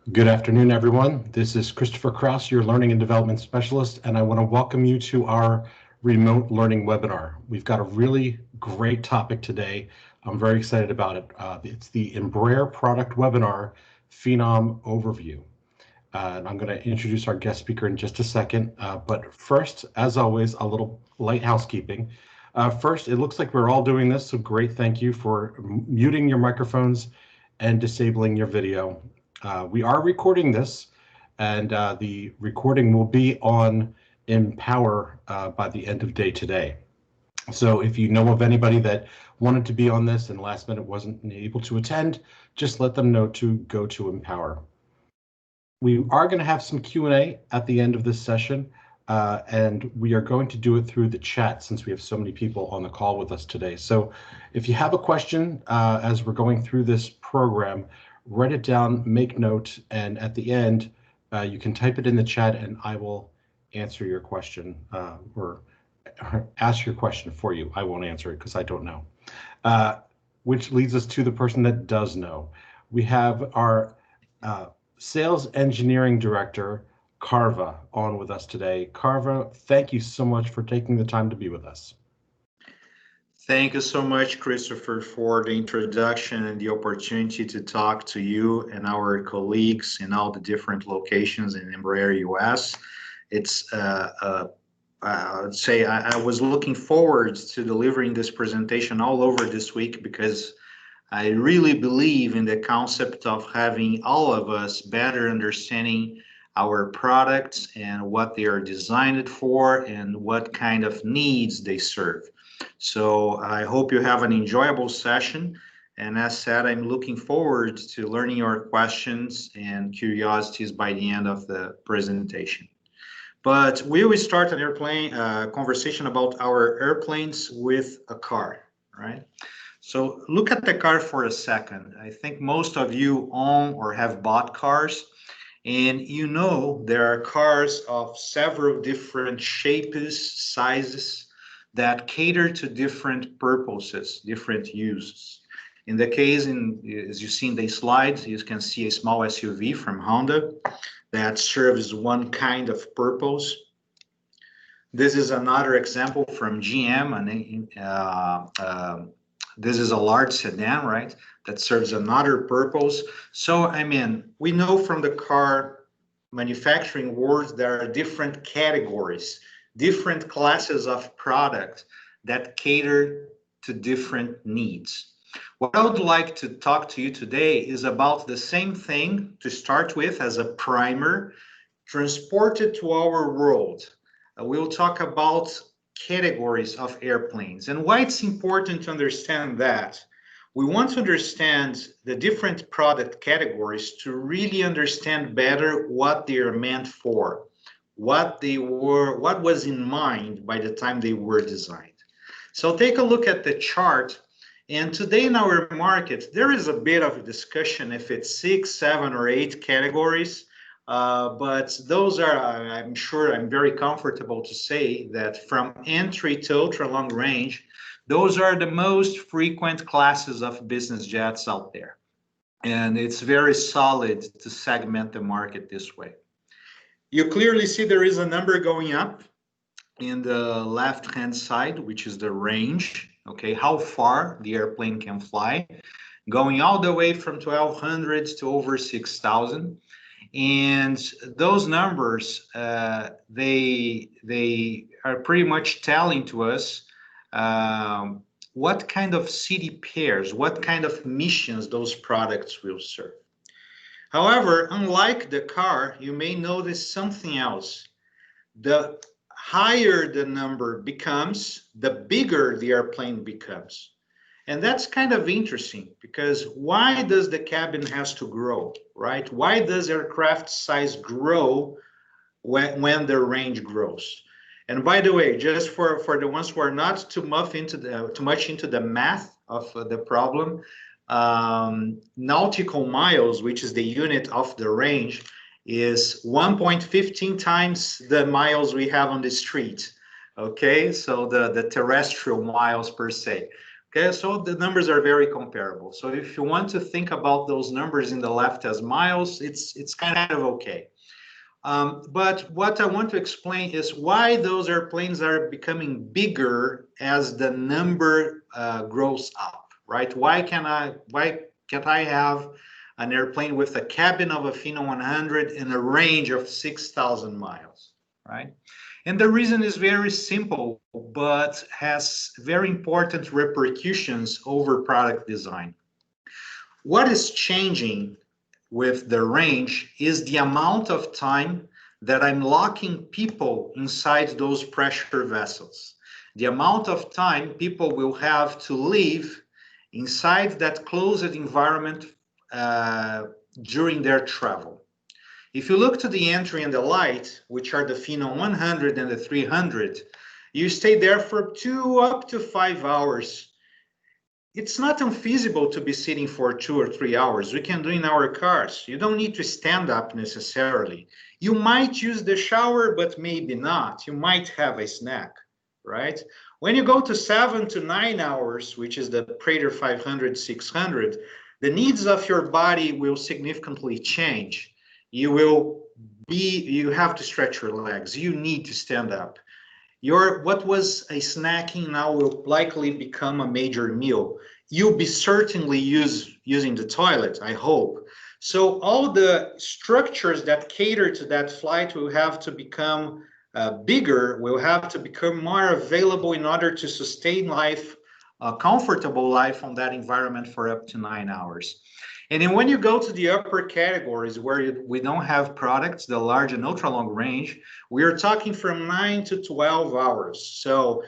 Good afternoon, everyone. This is Christopher Kraus, your Learning and Development Specialist, and I want to welcome you to our remote learning webinar. We've got a really great topic today. I'm very excited about it. It's the Embraer product webinar, Phenom Overview. And I'm going to introduce our guest speaker in just a second. But first, as always, a little light housekeeping. First, it looks like we're all doing this, so great. Thank you for muting your microphones and disabling your video. We are recording this, and the recording will be on Empower by the end of day today. So if you know of anybody that wanted to be on this and last minute wasn't able to attend, just let them know to go to Empower. We are going to have some Q&A at the end of this session, and we are going to do it through the chat since we have so many people on the call with us today. So if you have a question as we're going through this program, write it down, make note, and at the end, you can type it in the chat and I will answer your question or ask your question for you. I won't answer it because I don't know. Which leads us to the person that does know. We have our Sales Engineering Director, Carva, on with us today. Carva, thank you so much for taking the time to be with us. Thank you so much, Christopher, for the introduction and the opportunity to talk to you and our colleagues in all the different locations in Embraer US. It's I'd say I was looking forward to delivering this presentation all over this week because I really believe in the concept of having all of us better understanding our products and what they are designed for and what kind of needs they serve. So I hope you have an enjoyable session. And as said, I'm looking forward to learning your questions and curiosities by the end of the presentation. But we will start an airplane conversation about our airplanes with a car, right? So look at the car for a second. I think most of you own or have bought cars, and you know there are cars of several different shapes, sizes that cater to different purposes, different uses. In the case, as you see in the slides, you can see a small SUV from Honda that serves one kind of purpose. This is another example from GM, and this is a large sedan, right, that serves another purpose. So, I mean, we know from the car manufacturing world there are different categories, different classes of product that cater to different needs. What I would like to talk to you today is about the same thing to start with as a primer, transported to our world. We'll talk about categories of airplanes and why it's important to understand that. We want to understand the different product categories to really understand better what they are meant for, what was in mind by the time they were designed. So take a look at the chart. And today in our market, there is a bit of a discussion if it's 6, 7, or 8 categories. But those are, I'm sure, I'm very comfortable to say that from entry to ultra long range, those are the most frequent classes of business jets out there. And it's very solid to segment the market this way. You clearly see there is a number going up in the left-hand side, which is the range, okay, how far the airplane can fly, going all the way from 1,200 to over 6,000. And those numbers, they are pretty much telling to us what kind of city pairs, what kind of missions those products will serve. However, unlike the car, you may notice something else. The higher the number becomes, the bigger the airplane becomes. And that's kind of interesting because why does the cabin has to grow, right? Why does aircraft size grow when the range grows? And by the way, just for the ones who are not too much into the math of the problem, nautical miles, which is the unit of the range, is 1.15 times the miles we have on the street. Okay, so the terrestrial miles per se. Okay, so the numbers are very comparable. So if you want to think about those numbers in the left as miles, it's kind of okay. But what I want to explain is why those airplanes are becoming bigger as the number grows up, right? Why can't I have an airplane with a cabin of a Phenom 100 and a range of 6,000 miles, right? And the reason is very simple, but has very important repercussions over product design. What is changing with the range is the amount of time that I'm locking people inside those pressure vessels. The amount of time people will have to live inside that closed environment during their travel. If you look to the entry and the light, which are the Phenom 100 and the 300, you stay there for 2 up to 5 hours. It's not unfeasible to be sitting for 2 or 3 hours. We can do in our cars. You don't need to stand up necessarily. You might use the shower, but maybe not. You might have a snack, right? When you go to 7 to 9 hours, which is the Praetor 500, 600, the needs of your body will significantly change. You have to stretch your legs. You need to stand up. What was a snacking now will likely become a major meal. You'll be certainly using the toilet, I hope. So all the structures that cater to that flight will have to become bigger, will have to become more available in order to sustain life, a comfortable life on that environment for up to 9 hours. And then when you go to the upper categories where we don't have products, the large and ultra long range, we are talking from 9 to 12 hours. So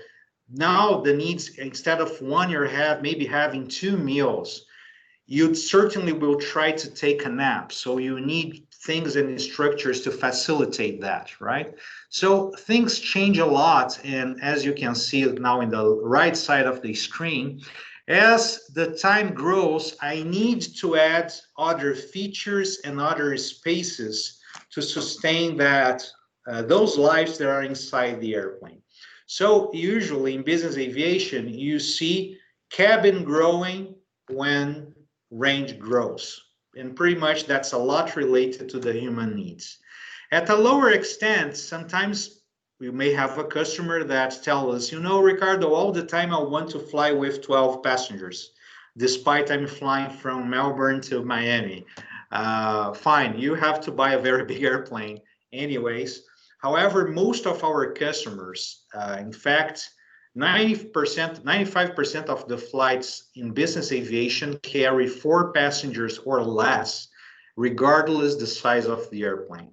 now the needs, instead of one, you're maybe having 2 meals. You certainly will try to take a nap. So you need things and structures to facilitate that, right? So things change a lot. And as you can see now in the right side of the screen, as the time grows, I need to add other features and other spaces to sustain those lives that are inside the airplane. So usually in business aviation, you see cabin growing when range grows. And pretty much that's a lot related to the human needs. At a lower extent, sometimes we may have a customer that tells us, you know, Ricardo, all the time I want to fly with 12 passengers, despite I'm flying from Melbourne to Miami. Fine, you have to buy a very big airplane anyways. However, most of our customers, in fact, 90%, 95% of the flights in business aviation carry 4 passengers or less, regardless the size of the airplane.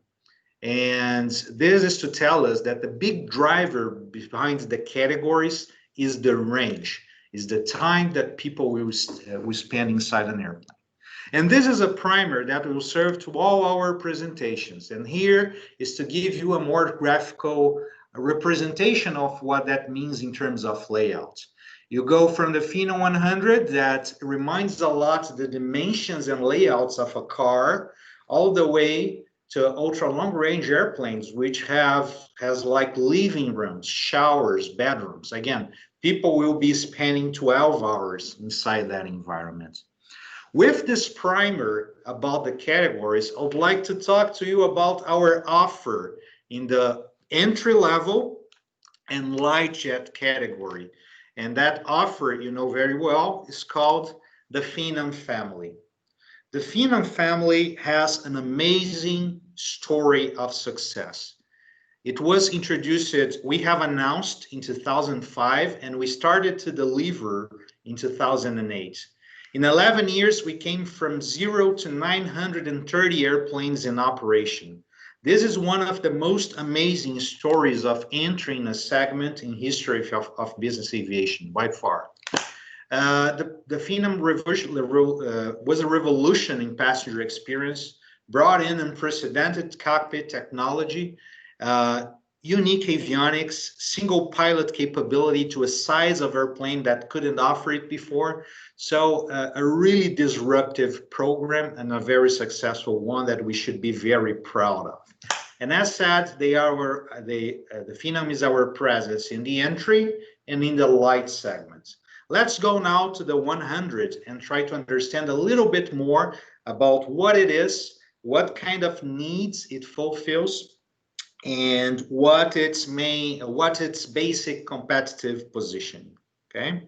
And this is to tell us that the big driver behind the categories is the range, is the time that people will spend inside an airplane. And this is a primer that will serve to all our presentations. And here is to give you a more graphical representation of what that means in terms of layout. You go from the Phenom 100 that reminds a lot the dimensions and layouts of a car, all the way to ultra long range airplanes, which has like living rooms, showers, bedrooms. Again, people will be spending 12 hours inside that environment. With this primer about the categories, I would like to talk to you about our offer in the entry level and light jet category. And that offer, you know very well, is called the Phenom family. The Phenom family has an amazing story of success. It was introduced, we have announced in 2005, and we started to deliver in 2008. In 11 years, we came from 0 to 930 airplanes in operation. This is one of the most amazing stories of entering a segment in history of business aviation, by far. The Phenom was a revolution in passenger experience, brought in unprecedented cockpit technology, unique avionics, single pilot capability to a size of airplane that couldn't offer it before. So a really disruptive program and a very successful one that we should be very proud of. And as said, the Phenom is our presence in the entry and in the light segments. Let's go now to the 100 and try to understand a little bit more about what it is, what kind of needs it fulfills, and what its basic competitive position. Okay.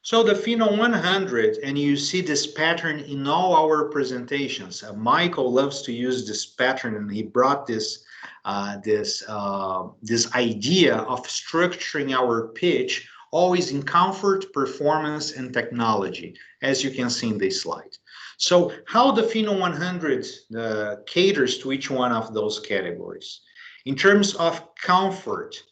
So the Phenom 100, and you see this pattern in all our presentations. Michael loves to use this pattern, and he brought this this idea of structuring our pitch always in comfort, performance, and technology, as you can see in this slide. So how the Phenom 100 caters to each one of those categories. In terms of comfort,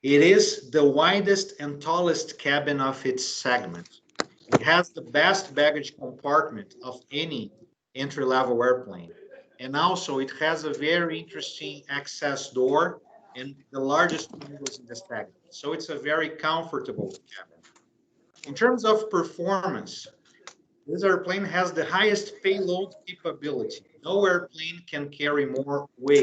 it is the widest and tallest cabin of its segment. It has the best baggage compartment of any entry-level airplane. And also it has a very interesting access door and the largest windows in the segment. So it's a very comfortable cabin. In terms of performance, this airplane has the highest payload capability. No airplane can carry more weight.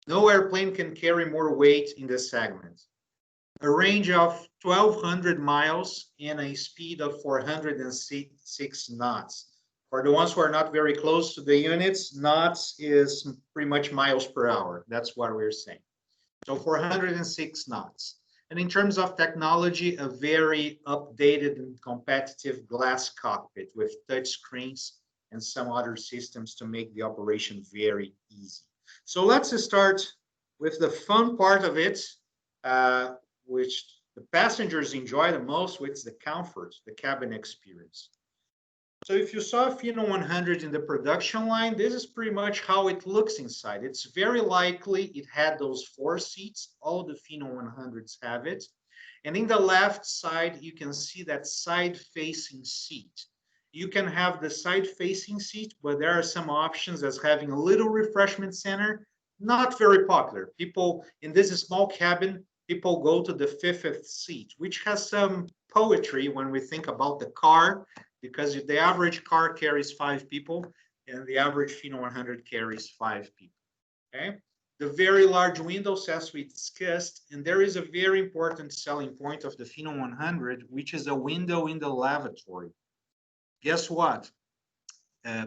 No airplane can carry more weight in this segment. A range of 1,200 miles and a speed of 406 knots. For the ones who are not very close to the units, knots is pretty much miles per hour. That's what we're saying. So 406 knots. And in terms of technology, a very updated and competitive glass cockpit with touch screens and some other systems to make the operation very easy. So let's start with the fun part of it, which the passengers enjoy the most, which is the comfort, the cabin experience. So if you saw a Phenom 100 in the production line, this is pretty much how it looks inside. It's very likely it had those 4 seats. All the Phenom 100s have it. And in the left side, you can see that side-facing seat. You can have the side-facing seat, but there are some options as having a little refreshment center. Not very popular. People in this small cabin, people go to the 5th seat, which has some poetry when we think about the car, because if the average car carries 5 people and the average Phenom 100 carries 5 people. Okay. The very large windows, as we discussed, and there is a very important selling point of the Phenom 100, which is a window in the lavatory. Guess what?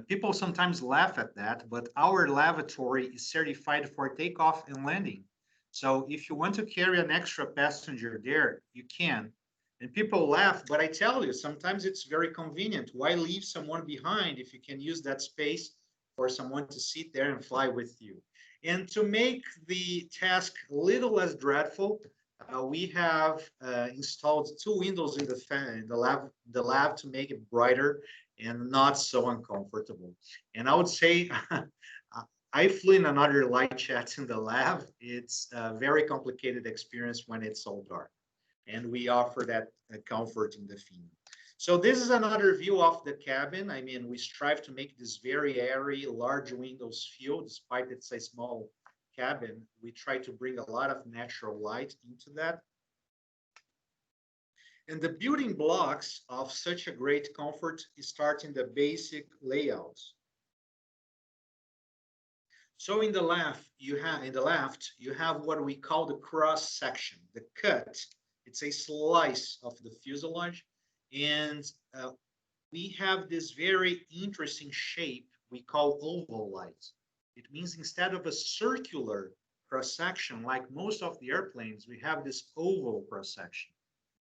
People sometimes laugh at that, but our lavatory is certified for takeoff and landing. So if you want to carry an extra passenger there, you can. And people laugh, but I tell you, sometimes it's very convenient. Why leave someone behind if you can use that space for someone to sit there and fly with you? And to make the task a little less dreadful, we have installed 2 windows in the lab to make it brighter and not so uncomfortable. And I would say I flew in another light jet in the lab. It's a very complicated experience when it's all dark. And we offer that comfort in the Phenom. So this is another view of the cabin. I mean, we strive to make this very airy, large windows feel, despite it's a small cabin. We try to bring a lot of natural light into that. And the building blocks of such a great comfort start in the basic layouts. So in the left, you have what we call the cross section, the cut. It's a slice of the fuselage, and we have this very interesting shape we call oval light. It means instead of a circular cross section, like most of the airplanes, we have this oval cross section.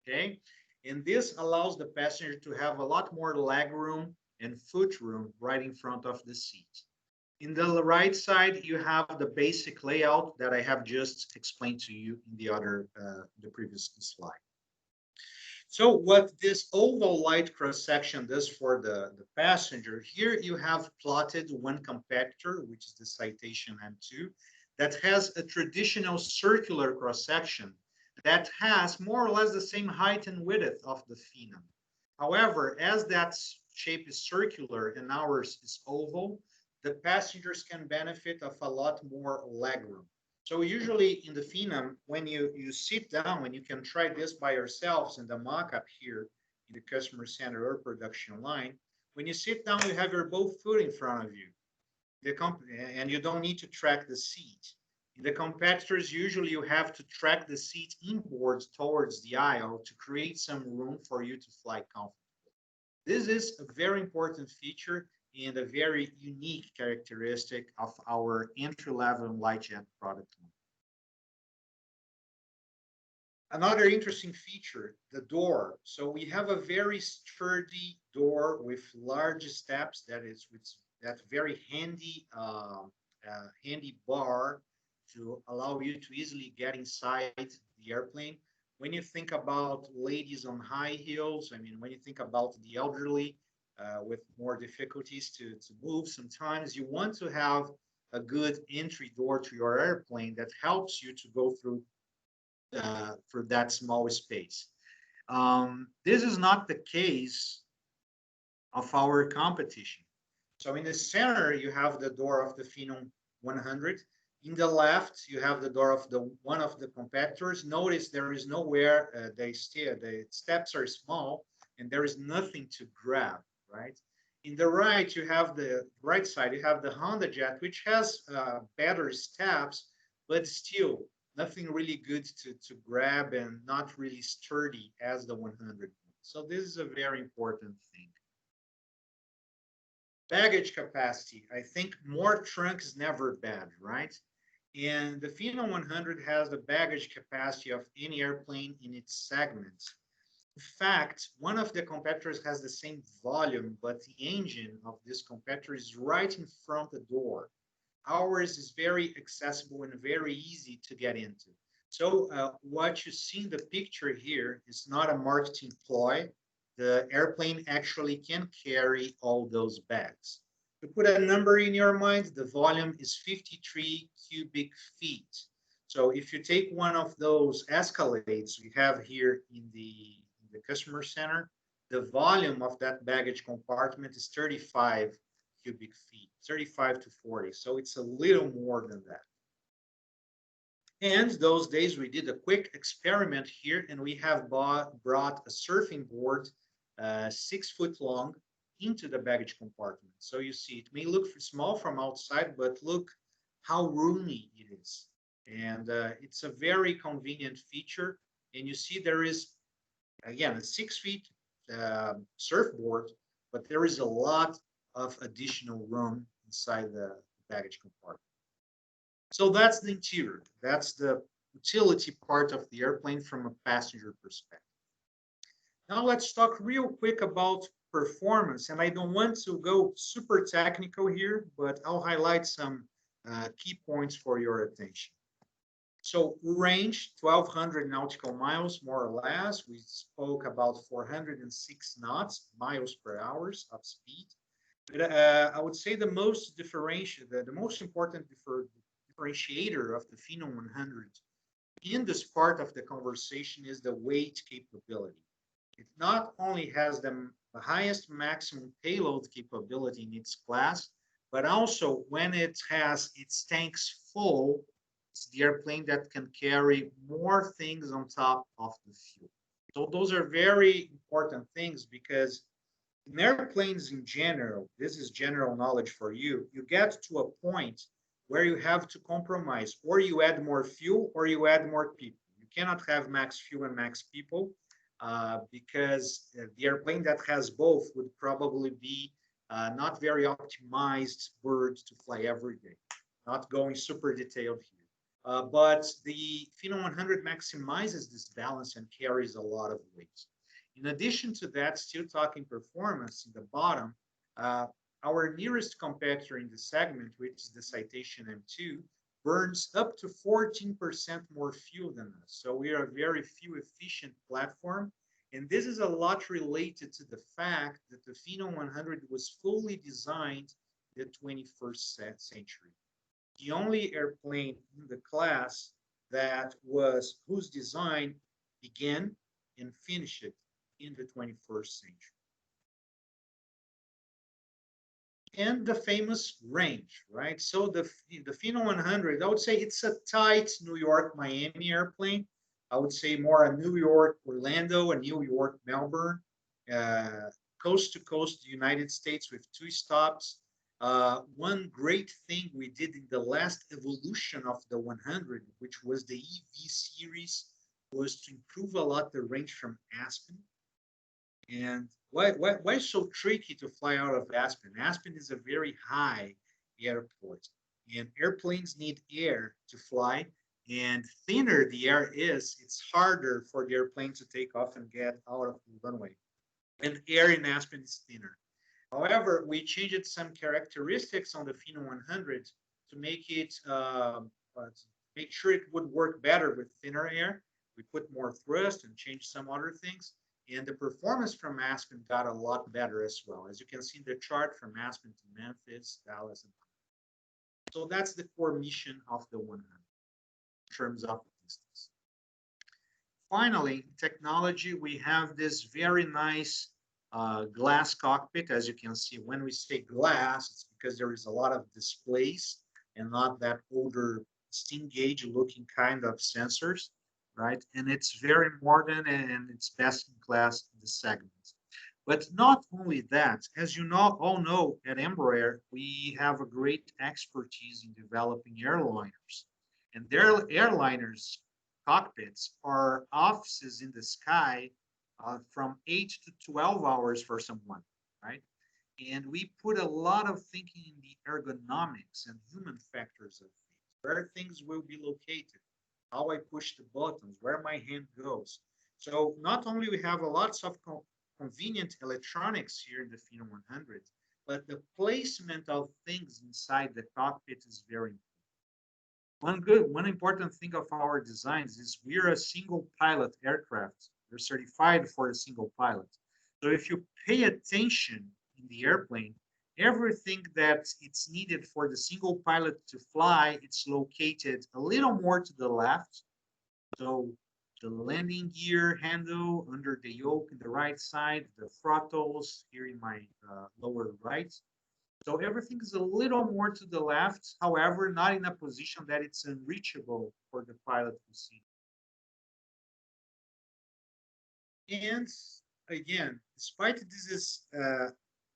Okay, and this allows the passenger to have a lot more leg room and foot room right in front of the seat. In the right side, you have the basic layout that I have just explained to you in the previous slide. So what this oval light cross section does for the passenger, here you have plotted one compactor, which is the Citation M2, that has a traditional circular cross section that has more or less the same height and width of the Phenom. However, as that shape is circular and ours is oval, the passengers can benefit of a lot more legroom. So usually in the Phenom, when you sit down, and you can try this by yourselves in the mock-up here in the customer center or production line, when you sit down, you have your both foot in front of you, and you don't need to track the seat. In the competitors, usually you have to track the seat inboards towards the aisle to create some room for you to fly comfortably. This is a very important feature and a very unique characteristic of our entry-level light jet product line. Another interesting feature, the door. So we have a very sturdy door with large steps that is with that very handy bar to allow you to easily get inside the airplane. When you think about ladies on high heels, I mean, when you think about the elderly with more difficulties to move, sometimes you want to have a good entry door to your airplane that helps you to go through for that small space. This is not the case of our competition. So in the center, you have the door of the Phenom 100. In the left, you have the door of one of the competitors. Notice there is nowhere the steps are small and there is nothing to grab, right? In the right, you have the right side, you have the Honda Jet, which has better steps, but still nothing really good to grab and not really sturdy as the 100. So this is a very important thing. Baggage capacity. I think more trunk is never bad, right? And the Phenom 100 has the baggage capacity of any airplane in its segments. In fact, one of the competitors has the same volume, but the engine of this competitor is right in front of the door. Ours is very accessible and very easy to get into. So what you see in the picture here is not a marketing ploy. The airplane actually can carry all those bags. To put a number in your mind, the volume is 53 cubic feet. So if you take one of those escalades we have here in the customer center, the volume of that baggage compartment is 35 cubic feet, 35 to 40. So it's a little more than that. And those days we did a quick experiment here and we have brought a surfing board 6 foot long into the baggage compartment. So you see it may look small from outside, but look how roomy it is. And it's a very convenient feature. And you see there is, again, a 6 feet surfboard, but there is a lot of additional room inside the baggage compartment. So that's the interior. That's the utility part of the airplane from a passenger perspective. Now let's talk real quick about performance. And I don't want to go super technical here, but I'll highlight some key points for your attention. So range, 1,200 nautical miles, more or less. We spoke about 406 knots, miles per hour of speed. But, I would say the most important differentiator of the Phenom 100 in this part of the conversation is the weight capability. It not only has the highest maximum payload capability in its class, but also when it has its tanks full, it's the airplane that can carry more things on top of the fuel. So those are very important things because in airplanes in general, this is general knowledge for you, you get to a point where you have to compromise, or you add more fuel or you add more people. You cannot have max fuel and max people because the airplane that has both would probably be not very optimized bird to fly every day. Not going super detailed here. But the Phenom 100 maximizes this balance and carries a lot of weight. In addition to that, still talking performance in the bottom, our nearest competitor in the segment, which is the Citation M2, burns up to 14% more fuel than us. So we are a very fuel efficient platform. And this is a lot related to the fact that the Phenom 100 was fully designed in the 21st century. The only airplane in the class whose design began and finished in the 21st century. And the famous range, right? So the Phenom 100, I would say it's a tight New York-Miami airplane. I would say more a New York-Orlando, a New York-Melbourne, coast to coast, the United States with 2 stops. One great thing we did in the last evolution of the 100, which was the EV series, was to improve a lot the range from Aspen. And why so tricky to fly out of Aspen? Aspen is a very high airport, and airplanes need air to fly. And thinner the air is, it's harder for the airplane to take off and get out of the runway. And air in Aspen is thinner. However, we changed some characteristics on the Phenom 100 to make sure it would work better with thinner air. We put more thrust and changed some other things, and the performance from Aspen got a lot better as well. As you can see in the chart from Aspen to Memphis, Dallas, and so that's the core mission of the 100 in terms of distance. Finally, technology, we have this very nice glass cockpit. As you can see, when we say glass, it's because there is a lot of displays and not that older steam gauge looking kind of sensors, right? And it's very modern and it's best in class in the segment. But not only that, as you all know, at Embraer, we have a great expertise in developing airliners. And their airliners cockpits are offices in the sky from 8 to 12 hours for someone, right? And we put a lot of thinking in the ergonomics and human factors of things, where things will be located, how I push the buttons, where my hand goes. So not only we have a lots of convenient electronics here in the Phenom 100, but the placement of things inside the cockpit is very important. One important thing of our designs is we're a single pilot aircraft. We're certified for a single pilot. So if you pay attention in the airplane, everything that it's needed for the single pilot to fly, it's located a little more to the left. So the landing gear handle under the yoke in the right side, the throttles here in my lower right. So everything is a little more to the left, however, not in a position that it's unreachable for the pilot to see. And again, despite this is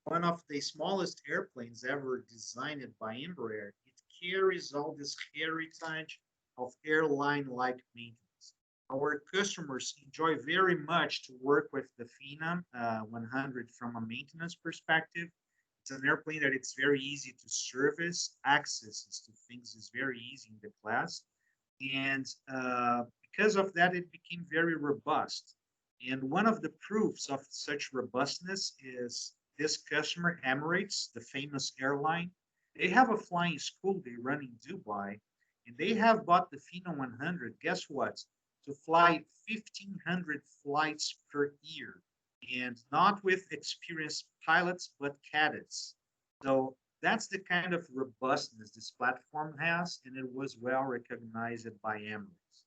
one of the smallest airplanes ever designed by Embraer, it carries all this heritage of airline-like maintenance. Our customers enjoy very much to work with the Phenom 100 from a maintenance perspective. It's an airplane that it's very easy to service. Access to things is very easy in the class. And because of that, it became very robust. And one of the proofs of such robustness is this customer, Emirates, the famous airline. They have a flying school they run in Dubai, and they have bought the Phenom 100, guess what? To fly 1,500 flights per year, and not with experienced pilots, but cadets. So that's the kind of robustness this platform has, and it was well recognized by Emirates.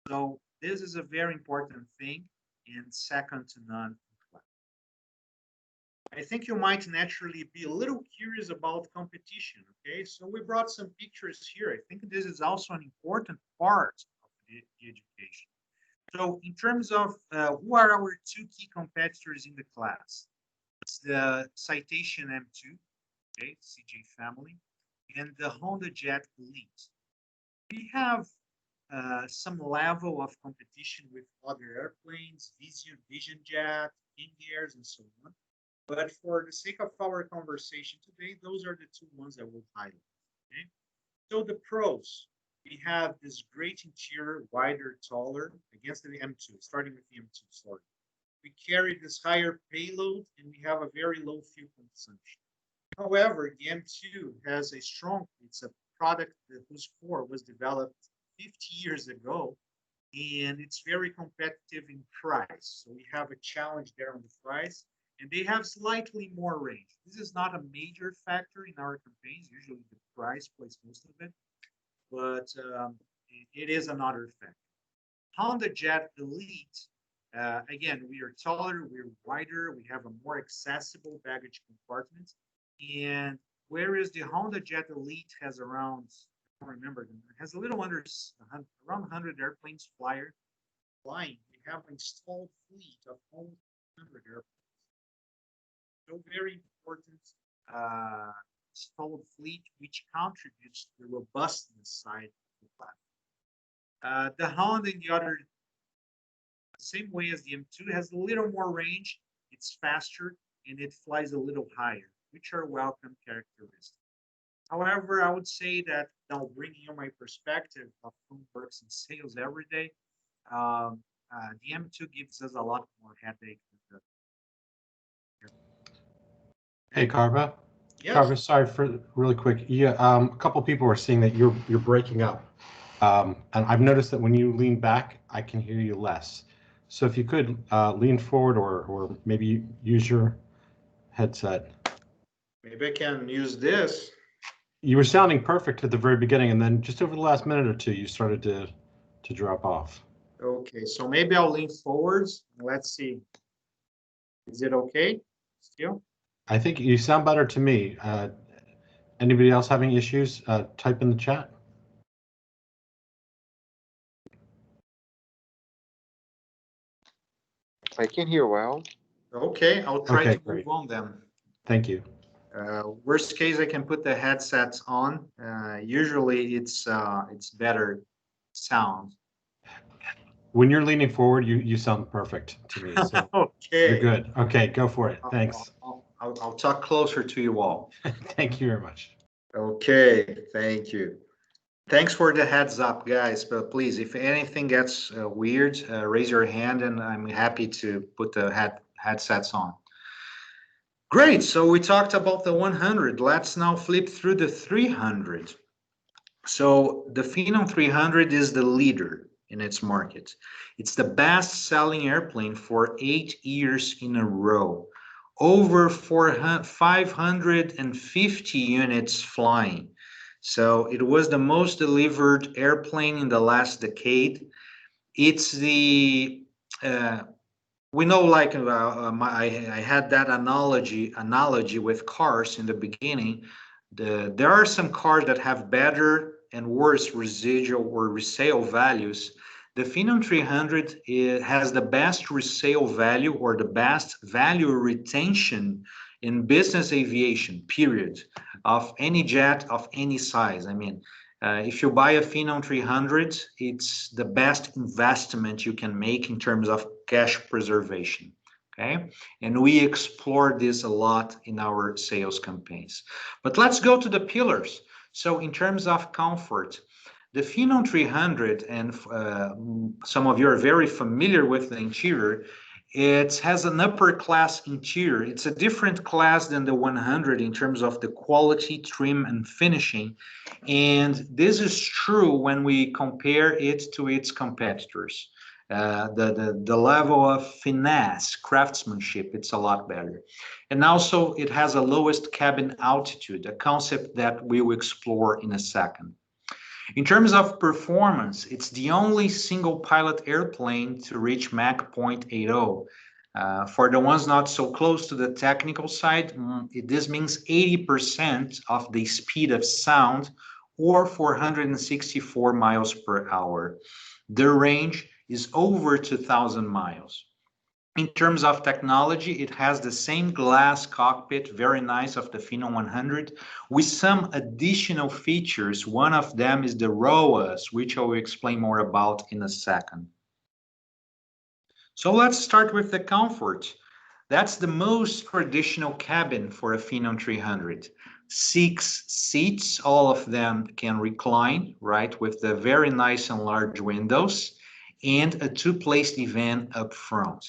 So this is a very important thing and second to none. I think you might naturally be a little curious about competition, okay? So we brought some pictures here. I think this is also an important part of the education. So in terms of who are our two key competitors in the class? It's the Citation M2, okay, CJ family, and the Honda Jet Elite. We have some level of competition with other airplanes, Vision Jet, King Airs, and so on. But for the sake of our conversation today, those are the two ones that we'll highlight. Okay? So the pros, we have this great interior, wider, taller, against the M2, starting with the M2, sorry. We carry this higher payload, and we have a very low fuel consumption. However, the M2 has a strong, it's a product whose core was developed 50 years ago, and it's very competitive in price. So we have a challenge there on the price, and they have slightly more range. This is not a major factor in our campaigns. Usually the price plays most of it, but it is another factor. Honda Jet Elite, again, we are taller, we're wider, we have a more accessible baggage compartment. And whereas the Honda Jet Elite has around, I don't remember, it has a little under around 100 airplanes flying, we have an installed fleet of almost 100 airplanes. So very important installed fleet, which contributes to the robustness side of the platform. The Honda, in the other, same way as the M2, has a little more range, it's faster, and it flies a little higher, which are welcome characteristics. However, I would say that now bringing on my perspective of who works in sales every day, the M2 gives us a lot more headache than the. Hey, Carva. Yes. Carva, sorry for really quick. Yeah, a couple people were saying that you're breaking up, and I've noticed that when you lean back, I can hear you less. So if you could lean forward or maybe use your headset. Maybe I can use this. You were sounding perfect at the very beginning, and then just over the last minute or two, you started to drop off. Okay, so maybe I'll lean forwards. Let's see. Is it okay still? I think you sound better to me. Anybody else having issues? Type in the chat. I can hear well. Okay, I'll try Okay, to great. move on then. Thank you. Worst case, I can put the headsets on. Usually it's better sound. When you're leaning forward, you sound perfect to me. So Okay. you're good. Okay, go for it. Thanks. I'll talk closer to you all. Thank you very much. Okay, thank you. Thanks for the heads up, guys. But please, if anything gets weird, raise your hand and I'm happy to put the headsets on. Great, so we talked about the 100. Let's now flip through the 300. So the Phenom 300 is the leader in its market. It's the best-selling airplane for 8 years in a row. Over 550 units flying. So it was the most delivered airplane in the last decade. It's the we know, like I had that analogy with cars in the beginning. There are some cars that have better and worse residual or resale values. The Phenom 300 has the best resale value or the best value retention in business aviation, period, of any jet of any size. I mean, if you buy a Phenom 300, it's the best investment you can make in terms of cash preservation. Okay, and we explore this a lot in our sales campaigns. But let's go to the pillars. So in terms of comfort, the Phenom 300, and some of you are very familiar with the interior, it has an upper class interior. It's a different class than the 100 in terms of the quality, trim, and finishing. And this is true when we compare it to its competitors. The level of finesse, craftsmanship, it's a lot better. And also it has a lowest cabin altitude, a concept that we will explore in a second. In terms of performance, it's the only single pilot airplane to reach Mach 0.80. For the ones not so close to the technical side, this means 80% of the speed of sound, or 464 miles per hour. The range is over 2,000 miles. In terms of technology, it has the same glass cockpit, very nice, of the Phenom 100, with some additional features. One of them is the ROAS, which I will explain more about in a second. So let's start with the comfort. That's the most traditional cabin for a Phenom 300. 6 seats, all of them can recline, right, with the very nice and large windows, and a 2-place divan up front.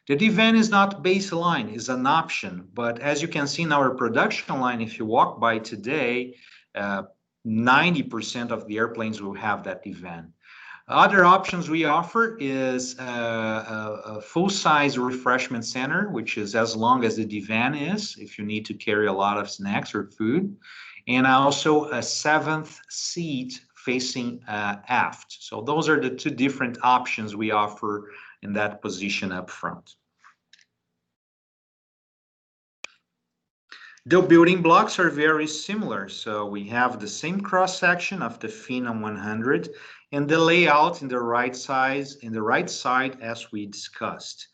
The divan is not baseline, it's an option, but as you can see in our production line, if you walk by today, 90% of the airplanes will have that divan. Other options we offer is a full-size refreshment center, which is as long as the divan is, if you need to carry a lot of snacks or food, and also a 7th seat facing aft. So those are the 2 different options we offer in that position up front. The building blocks are very similar. So we have the same cross section of the Phenom 100 and the layout in the right side as we discussed.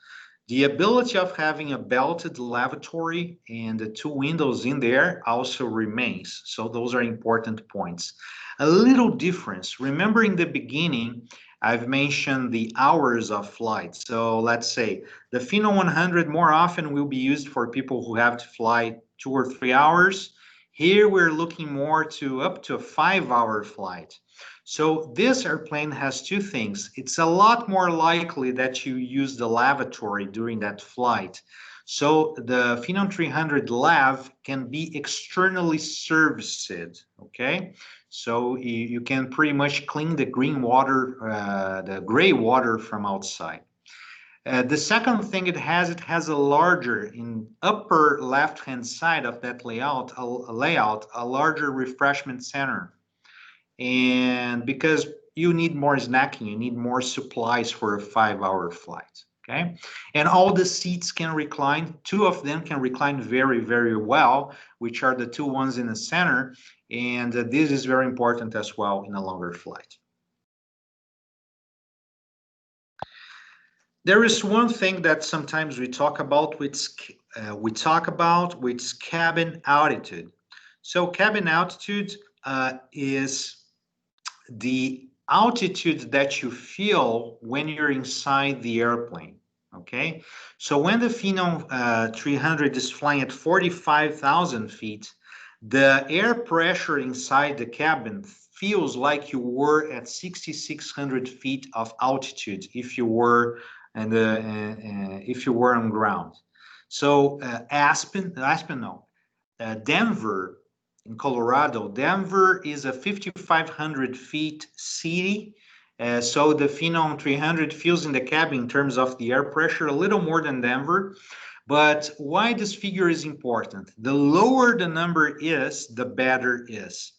The ability of having a belted lavatory and the 2 windows in there also remains. So those are important points. A little difference. Remember in the beginning, I've mentioned the hours of flight. So let's say the Phenom 100 more often will be used for people who have to fly 2 or 3 hours. Here we're looking more to up to a 5-hour flight. So this airplane has two things. It's a lot more likely that you use the lavatory during that flight. So the Phenom 300 lav can be externally serviced, okay? So you can pretty much clean the green water, the gray water from outside. The second thing it has a larger, in upper left-hand side of that layout, a larger refreshment center. And because you need more snacking, you need more supplies for a 5-hour flight, okay? And all the seats can recline. 2 of them can recline very, very well, which are the 2 ones in the center. And this is very important as well in a longer flight. There is one thing that sometimes we talk about, which is cabin altitude. So cabin altitude is the altitude that you feel when you're inside the airplane, okay? So when the Phenom 300 is flying at 45,000 feet, the air pressure inside the cabin feels like you were at 6,600 feet of altitude if you were on ground. So Denver in Colorado. Denver is a 5,500 feet city. So the Phenom 300 feels in the cabin in terms of the air pressure a little more than Denver. But why this figure is important? The lower the number is, the better is.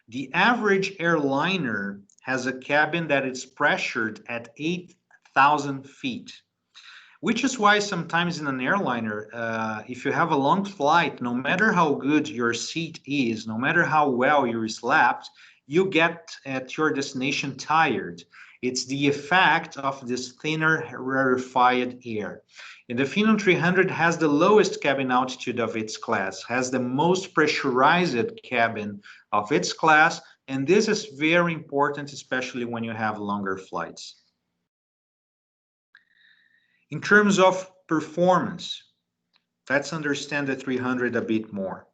The average airliner has a cabin that is pressured at 8,000 feet. Which is why sometimes in an airliner, if you have a long flight, no matter how good your seat is, no matter how well you slept, you get at your destination tired. It's the effect of this thinner, rarefied air. And the Phenom 300 has the lowest cabin altitude of its class, has the most pressurized cabin of its class, and this is very important, especially when you have longer flights. In terms of performance, let's understand the 300 a bit more.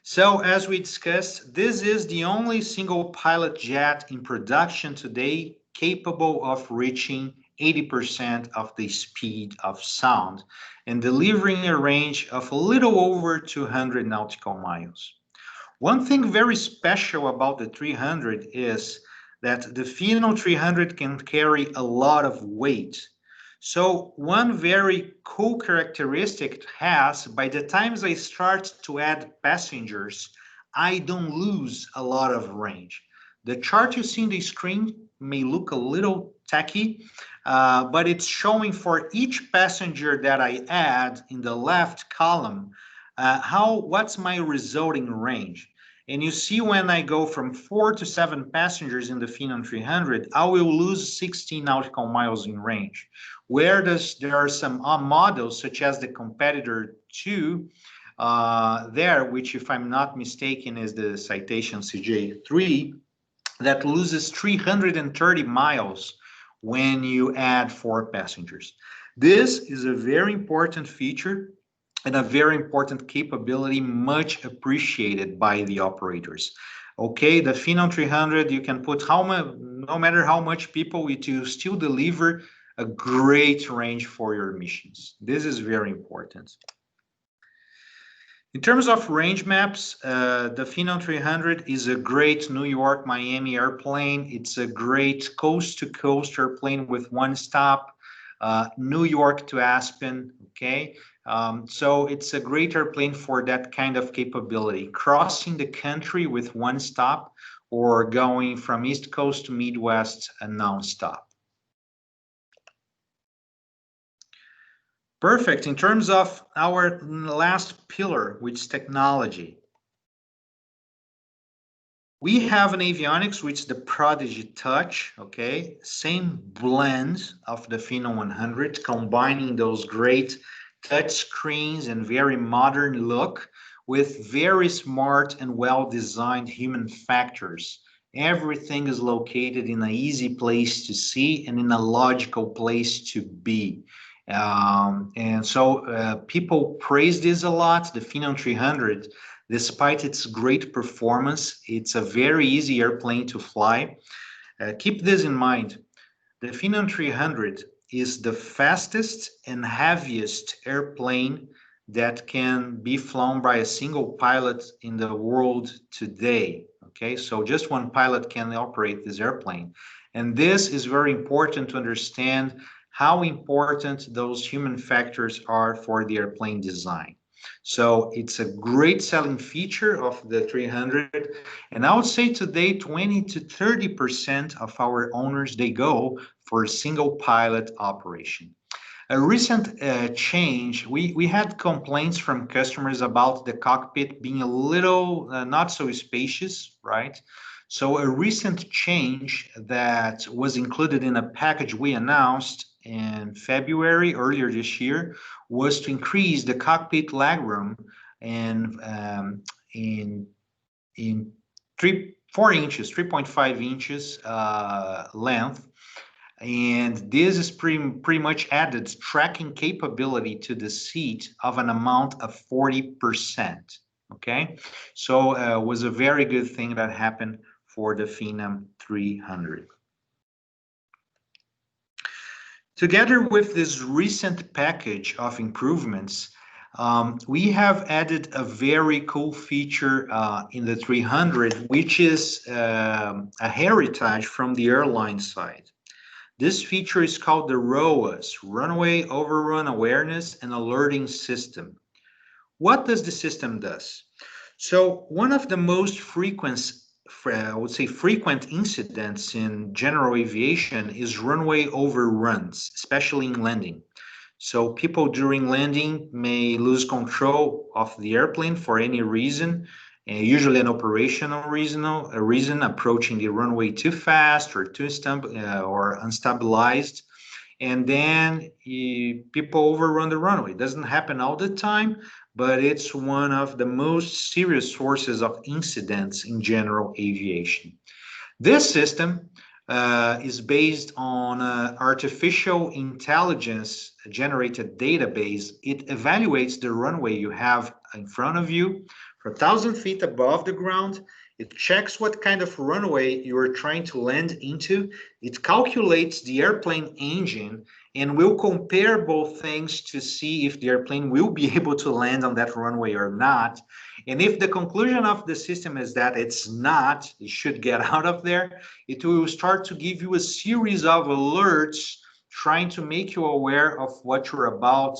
So as we discussed, this is the only single pilot jet in production today capable of reaching 80% of the speed of sound and delivering a range of a little over 200 nautical miles. One thing very special about the 300 is that the Phenom 300 can carry a lot of weight. So one very cool characteristic it has, by the time I start to add passengers, I don't lose a lot of range. The chart you see on the screen may look a little tacky, but it's showing for each passenger that I add in the left column, what's my resulting range. And you see when I go from 4 to 7 passengers in the Phenom 300, I will lose 16 nautical miles in range. Whereas there are some models, such as the Competitor 2, there, which if I'm not mistaken is the Citation CJ3, that loses 330 miles when you add 4 passengers. This is a very important feature and a very important capability, much appreciated by the operators. Okay, the Phenom 300, you can put no matter how much people, it will still deliver a great range for your missions. This is very important. In terms of range maps, the Phenom 300 is a great New York, Miami airplane. It's a great coast-to-coast airplane with one stop, New York to Aspen, okay? So it's a great airplane for that kind of capability, crossing the country with one stop or going from East Coast to Midwest and non-stop. Perfect. In terms of our last pillar, which is technology. We have an avionics, which is the Prodigy Touch, okay? Same blend of the Phenom 100, combining those great touch screens and very modern look with very smart and well-designed human factors. Everything is located in an easy place to see and in a logical place to be. And so people praise this a lot, the Phenom 300. Despite its great performance, it's a very easy airplane to fly. Keep this in mind. The Phenom 300 is the fastest and heaviest airplane that can be flown by a single pilot in the world today. Okay, so just one pilot can operate this airplane. And this is very important to understand how important those human factors are for the airplane design. So it's a great selling feature of the 300. And I would say today 20 to 30% of our owners, they go for a single pilot operation. A recent change, we had complaints from customers about the cockpit being a little not so spacious, right? So a recent change that was included in a package we announced in February earlier this year was to increase the cockpit legroom and in 4 inches, 3.5 inches length. And this is pretty much added tracking capability to the seat of an amount of 40%. Okay, so it was a very good thing that happened for the Phenom 300. Together with this recent package of improvements, we have added a very cool feature in the 300, which is a heritage from the airline side. This feature is called the ROAS, Runway Overrun Awareness and Alerting System. What does the system do? So one of the most frequent, I would say, frequent incidents in general aviation is runway overruns, especially in landing. So people during landing may lose control of the airplane for any reason, usually an operational reason, approaching the runway too fast or or unstabilized, and then people overrun the runway. It doesn't happen all the time, but it's one of the most serious sources of incidents in general aviation. This system is based on artificial intelligence generated database. It evaluates the runway you have in front of you for 1,000 feet above the ground. It checks what kind of runway you are trying to land into. It calculates the airplane engine and will compare both things to see if the airplane will be able to land on that runway or not. And if the conclusion of the system is that it's not, it should get out of there, it will start to give you a series of alerts trying to make you aware of what you're about,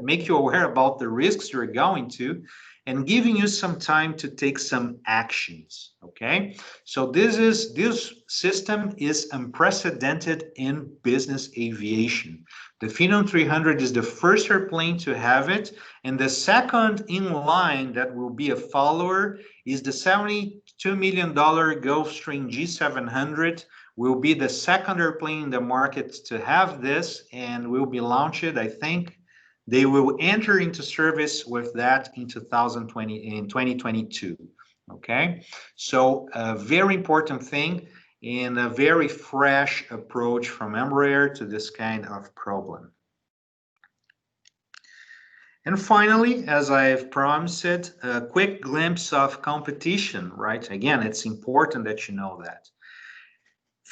make you aware about the risks you're going to, and giving you some time to take some actions. Okay, so this system is unprecedented in business aviation. The Phenom 300 is the first airplane to have it, and the second in line that will be a follower is the $72 million Gulfstream G700. Will be the second airplane in the market to have this, and will be launched, I think. They will enter into service with that in 2022. Okay, so a very important thing and a very fresh approach from Embraer to this kind of problem. And finally, as I've promised, a quick glimpse of competition, right? Again, it's important that you know that.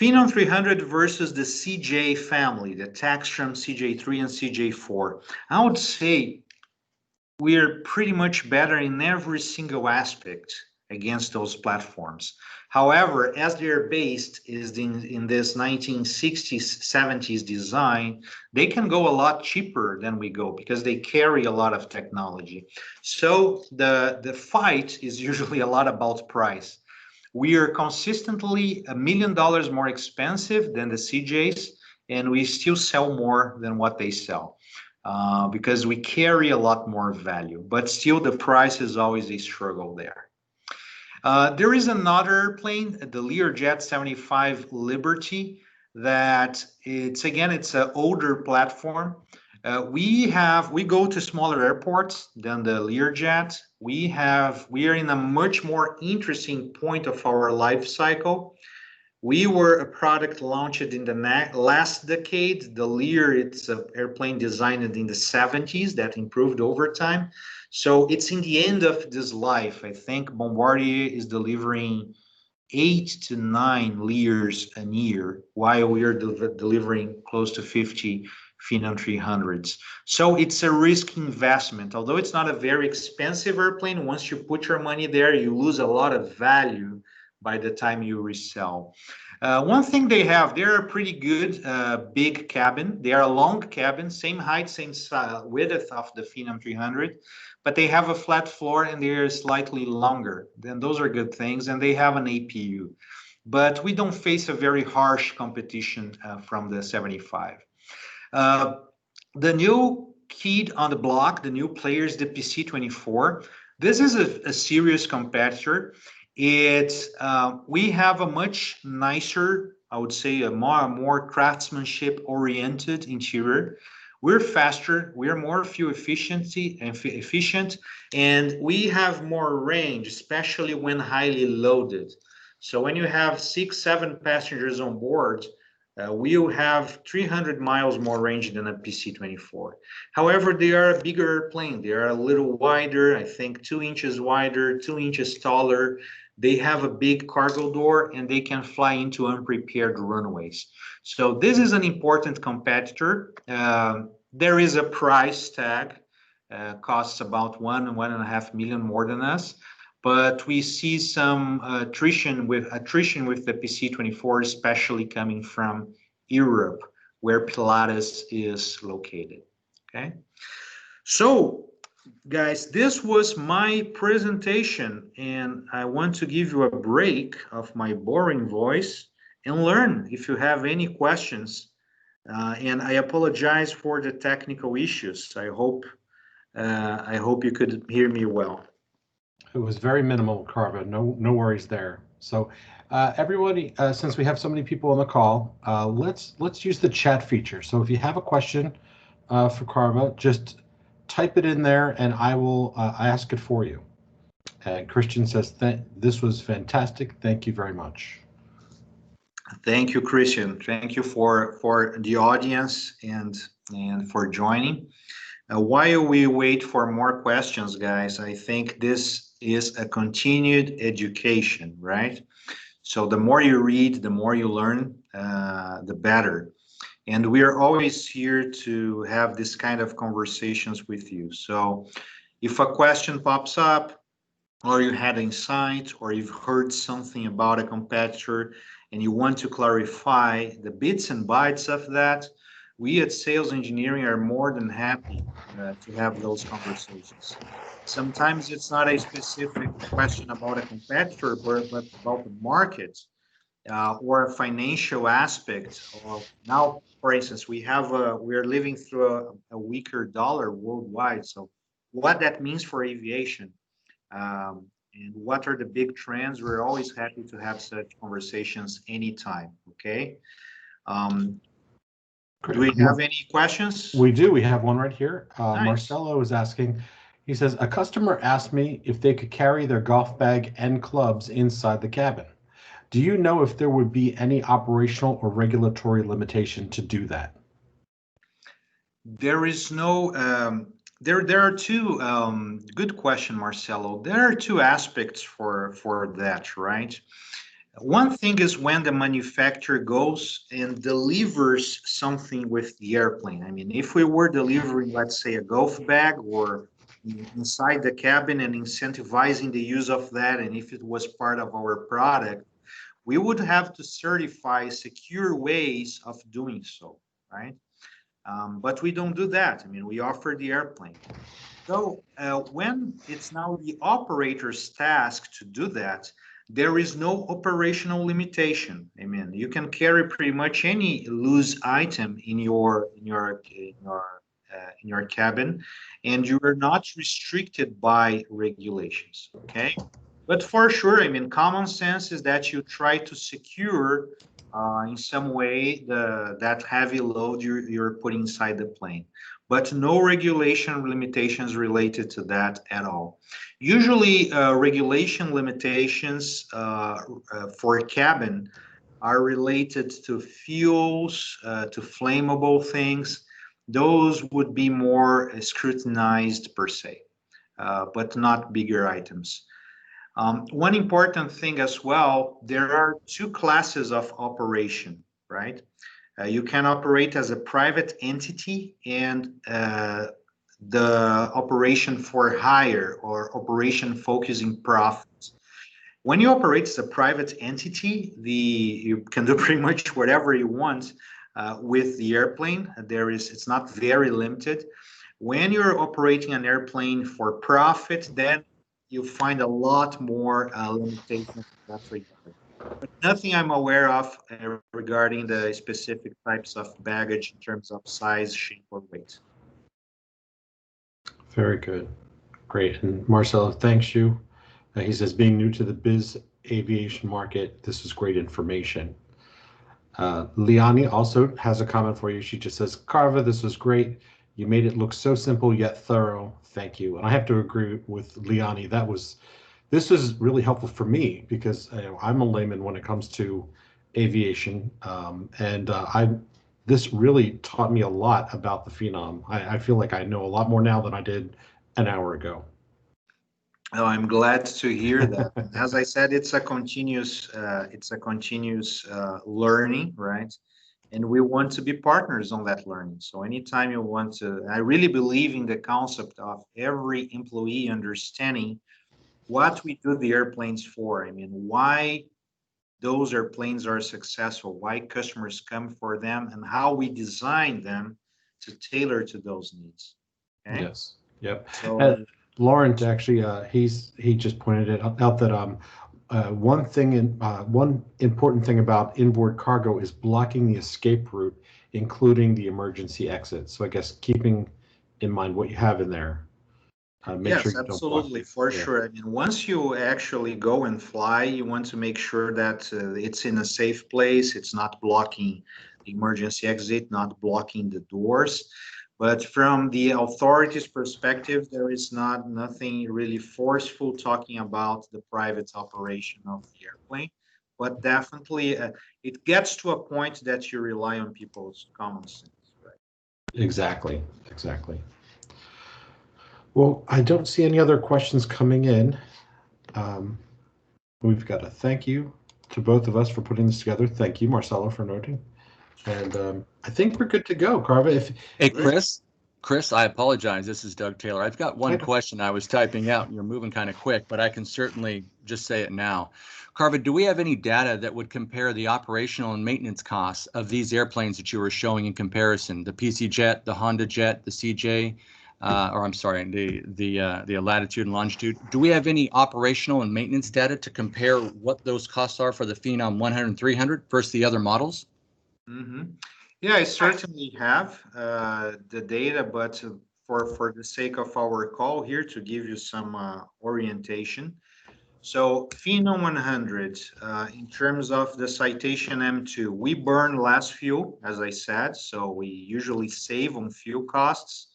Phenom 300 versus the CJ family, the Textron CJ3 and CJ4. I would say we're pretty much better in every single aspect against those platforms. However, as they're based in this 1960s, 70s design, they can go a lot cheaper than we go because they carry a lot of technology. So the fight is usually a lot about price. We are consistently $1 million more expensive than the CJs, and we still sell more than what they sell because we carry a lot more value, but still the price is always a struggle there. There is another plane, the Learjet 75 Liberty, that it's an older platform. We go to smaller airports than the Learjet. We are in a much more interesting point of our life cycle. We were a product launched in the last decade. The Lear, it's an airplane designed in the 70s that improved over time. So it's in the end of this life. I think Bombardier is delivering 8 to 9 Lears a year, while we are delivering close to 50 Phenom 300s. So it's a risk investment. Although it's not a very expensive airplane, once you put your money there, you lose a lot of value by the time you resell. One thing they're a pretty good big cabin. They are a long cabin, same height, same width of the Phenom 300, but they have a flat floor and they're slightly longer. Then those are good things, and they have an APU. But we don't face a very harsh competition from the 75. The new kid on the block, the new player, is the PC-24. This is a serious competitor. We have a much nicer, I would say, a more craftsmanship oriented interior. We're faster, we're more fuel efficient, and we have more range, especially when highly loaded. So when you have 6-7 passengers on board, we'll have 300 miles more range than a PC-24. However, they are a bigger plane. They are a little wider, I think 2 inches wider, 2 inches taller. They have a big cargo door, and they can fly into unprepared runways. So this is an important competitor. There is a price tag, costs about 1.5 million more than us. But we see some attrition with the PC-24, especially coming from Europe, where Pilatus is located. Okay, so guys, this was my presentation, and I want to give you a break of my boring voice and learn if you have any questions. And I apologize for the technical issues. I hope you could hear me well. It was very minimal, Carva. No worries there. So everybody, since we have so many people on the call, let's use the chat feature. So if you have a question for Carva, just type it in there and I will ask it for you. And Christian says, this was fantastic. Thank you very much. Thank you, Christian. Thank you for the audience and for joining. While we wait for more questions, guys, I think this is a continued education, right? So the more you read, the more you learn, the better. And we are always here to have this kind of conversations with you. So if a question pops up, or you had insight, or you've heard something about a competitor and you want to clarify the bits and bytes of that, we at Sales Engineering are more than happy to have those conversations. Sometimes it's not a specific question about a competitor, but about the market or a financial aspect. Now, for instance, we're living through a weaker dollar worldwide. So what that means for aviation and what are the big trends? We're always happy to have such conversations anytime. Okay. Do we have any questions? We do. We have one right here. Nice. Marcelo is asking, he says, a customer asked me if they could carry their golf bag and clubs inside the cabin. Do you know if there would be any operational or regulatory limitation to do that? There is no, there are two, good question, Marcelo. There are two aspects for that, right? One thing is when the manufacturer goes and delivers something with the airplane. I mean, if we were delivering, let's say, a golf bag or inside the cabin and incentivizing the use of that, and if it was part of our product, we would have to certify secure ways of doing so, right? But we don't do that. I mean, we offer the airplane. So when it's now the operator's task to do that, there is no operational limitation. I mean, you can carry pretty much any loose item in your cabin, and you are not restricted by regulations. Okay. But for sure, I mean, common sense is that you try to secure in some way that heavy load you're putting inside the plane. But no regulation limitations related to that at all. Usually, regulation limitations for a cabin are related to fuels, to flammable things. Those would be more scrutinized per se, but not bigger items. One important thing as well, there are two classes of operation, right? You can operate as a private entity and the operation for hire or operation focusing profits. When you operate as a private entity, you can do pretty much whatever you want with the airplane. It's not very limited. When you're operating an airplane for profit, then you find a lot more limitations in that regard. But nothing I'm aware of regarding the specific types of baggage in terms of size, shape, or weight. Very good. Great. And Marcelo, thanks you. He says, being new to the biz aviation market, this is great information. Liani also has a comment for you. She just says, Carva, this was great. You made it look so simple yet thorough. Thank you. And I have to agree with Liani. This was really helpful for me because I'm a layman when it comes to aviation. This really taught me a lot about the Phenom. I feel like I know a lot more now than I did an hour ago. Oh, I'm glad to hear that. As I said, it's a continuous learning, right? And we want to be partners on that learning. So anytime you want to, I really believe in the concept of every employee understanding what we do the airplanes for. I mean, why those airplanes are successful, why customers come for them, and how we design them to tailor to those needs. Okay? Yes. Yep. So, Laurent actually, he just pointed it out that one important thing about inboard cargo is blocking the escape route, including the emergency exit. So I guess keeping in mind what you have in there. Make yes, sure you don't block absolutely, it. for Yeah. sure. I mean, once you actually go and fly, you want to make sure that it's in a safe place. It's not blocking the emergency exit, not blocking the doors. But from the authorities' perspective, there is nothing really forceful talking about the private operation of the airplane. But definitely, it gets to a point that you rely on people's common sense, right? Exactly. Exactly. Well, I don't see any other questions coming in. We've got a thank you to both of us for putting this together. Thank you, Marcelo, for noting. And I think we're good to go, Carva. Hey, Chris, I apologize. This is Doug Taylor. I've got one question I was typing out, and you're moving kind of quick, but I can certainly just say it now. Carva, do we have any data that would compare the operational and maintenance costs of these airplanes that you were showing in comparison? The PC Jet, the Honda Jet, the CJ, or I'm sorry, the Latitude and Longitude. Do we have any operational and maintenance data to compare what those costs are for the Phenom 100 and 300 versus the other models? Mm-hmm. Yeah, I certainly have the data, but for the sake of our call here, to give you some orientation. So Phenom 100, in terms of the Citation M2, we burn less fuel, as I said, so we usually save on fuel costs.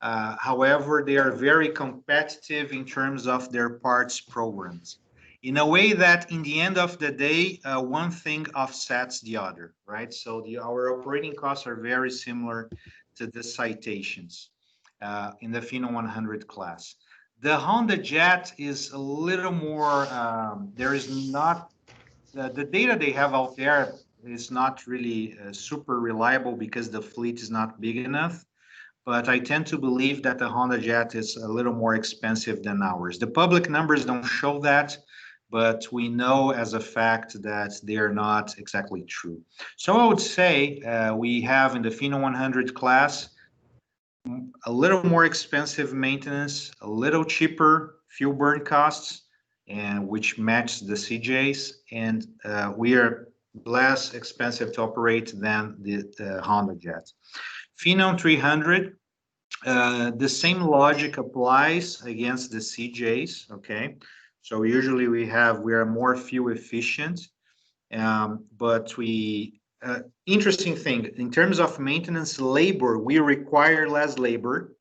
However, they are very competitive in terms of their parts programs, in a way that in the end of the day, one thing offsets the other, right? So our operating costs are very similar to the Citations in the Phenom 100 class. The Honda Jet is a little more, there is not, the data they have out there is not really super reliable because the fleet is not big enough. But I tend to believe that the Honda Jet is a little more expensive than ours. The public numbers don't show that, but we know as a fact that they are not exactly true. So I would say we have in the Phenom 100 class a little more expensive maintenance, a little cheaper fuel burn costs, and which match the CJs, and we are less expensive to operate than the Honda Jet. Phenom 300, the same logic applies against the CJs, okay? So usually we are more fuel efficient, but interesting thing, in terms of maintenance labor, we require less labor,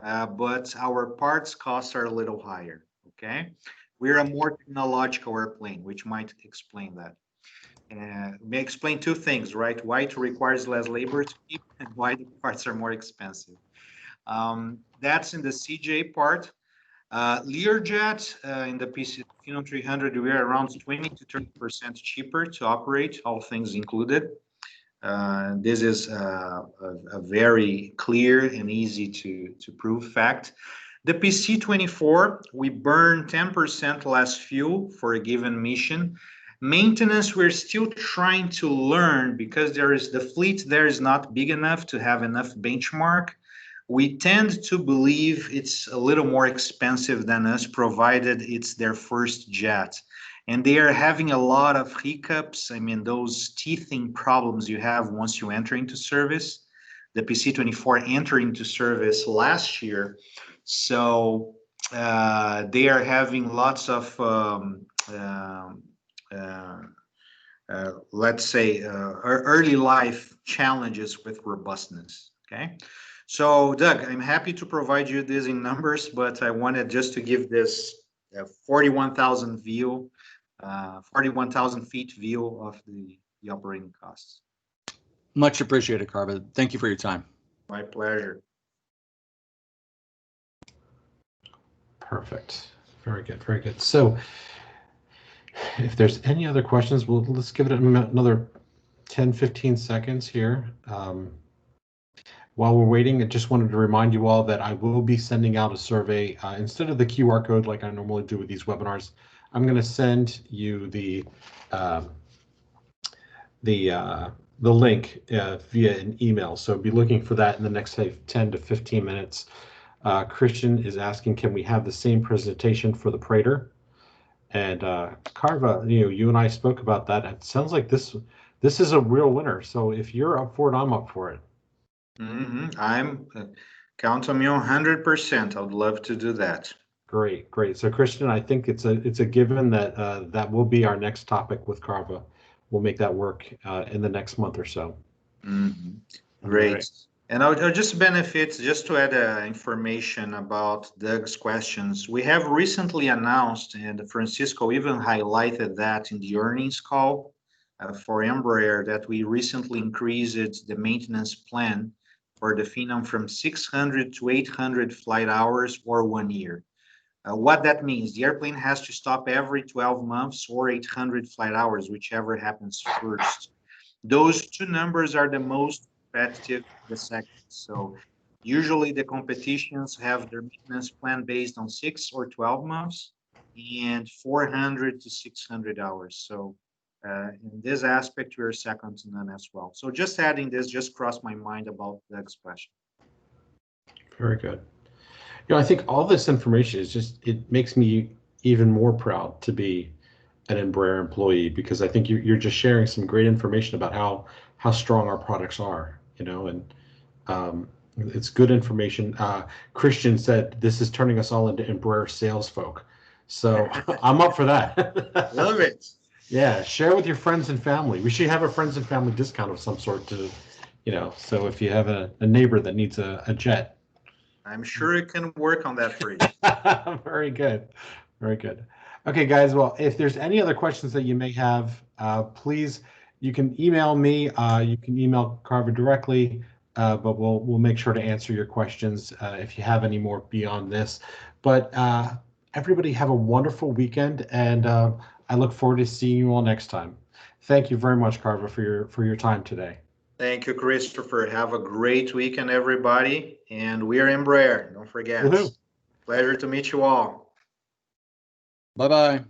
but our parts costs are a little higher, okay? We're a more technological airplane, which might explain that. May explain two things, right? Why it requires less labor to keep and why the parts are more expensive. That's in the CJ part. Learjet in the PC Phenom 300, we are around 20 to 30% cheaper to operate, all things included. This is a very clear and easy to prove fact. The PC-24, we burn 10% less fuel for a given mission. Maintenance, we're still trying to learn because the fleet there is not big enough to have enough benchmark. We tend to believe it's a little more expensive than us, provided it's their first jet. And they are having a lot of hiccups. I mean, those teething problems you have once you enter into service. The PC-24 entered into service last year. So they are having lots of, let's say, early life challenges with robustness, okay? So, Doug, I'm happy to provide you this in numbers, but I wanted just to give this 41,000 view, 41,000 feet view of the operating costs. Much appreciated, Carver. Thank you for your time. My pleasure. Perfect. Very good. Very good. So if there's any other questions, let's give it another 10, 15 seconds here. While we're waiting, I just wanted to remind you all that I will be sending out a survey. Instead of the QR code like I normally do with these webinars, I'm going to send you the link via an email. So be looking for that in the next, say, 10 to 15 minutes. Christian is asking, can we have the same presentation for the Praetor? And Carva, you and I spoke about that. It sounds like this is a real winner. So if you're up for it, I'm up for it. I'm count on me 100%. I would love to do that. Great, great. So Christian, I think it's a given that that will be our next topic with Carva. We'll make that work in the next month or so. Great. Right. And I'll just benefit, just to add information about Doug's questions. We have recently announced, and Francisco even highlighted that in the earnings call for Embraer, that we recently increased the maintenance plan for the Phenom from 600 to 800 flight hours or 1 year. What that means, the airplane has to stop every 12 months or 800 flight hours, whichever happens first. Those two numbers are the most competitive in the sector. So usually the competitions have their maintenance plan based on 6 or 12 months and 400 to 600 hours. So in this aspect, we're second to none as well. So just adding this just crossed my mind about the expression. Very good. I think all this information is it makes me even more proud to be an Embraer employee, because I think you're just sharing some great information about how strong our products are, and it's good information. Christian said this is turning us all into Embraer sales folk. So I'm up for that. Love it. Yeah, share with your friends and family. We should have a friends and family discount of some sort to, so if you have a neighbor that needs a jet. I'm sure it can work on that for you. Very good. Very good. Okay, guys. Well, if there's any other questions that you may have, please, you can email me. You can email Carver directly, but we'll make sure to answer your questions if you have any more beyond this. But everybody have a wonderful weekend, and I look forward to seeing you all next time. Thank you very much, Carver, for your time today. Thank you, Christopher. Have a great weekend, everybody. And we are Embraer. Don't forget. Woohoo. Pleasure to meet you all. Bye-bye.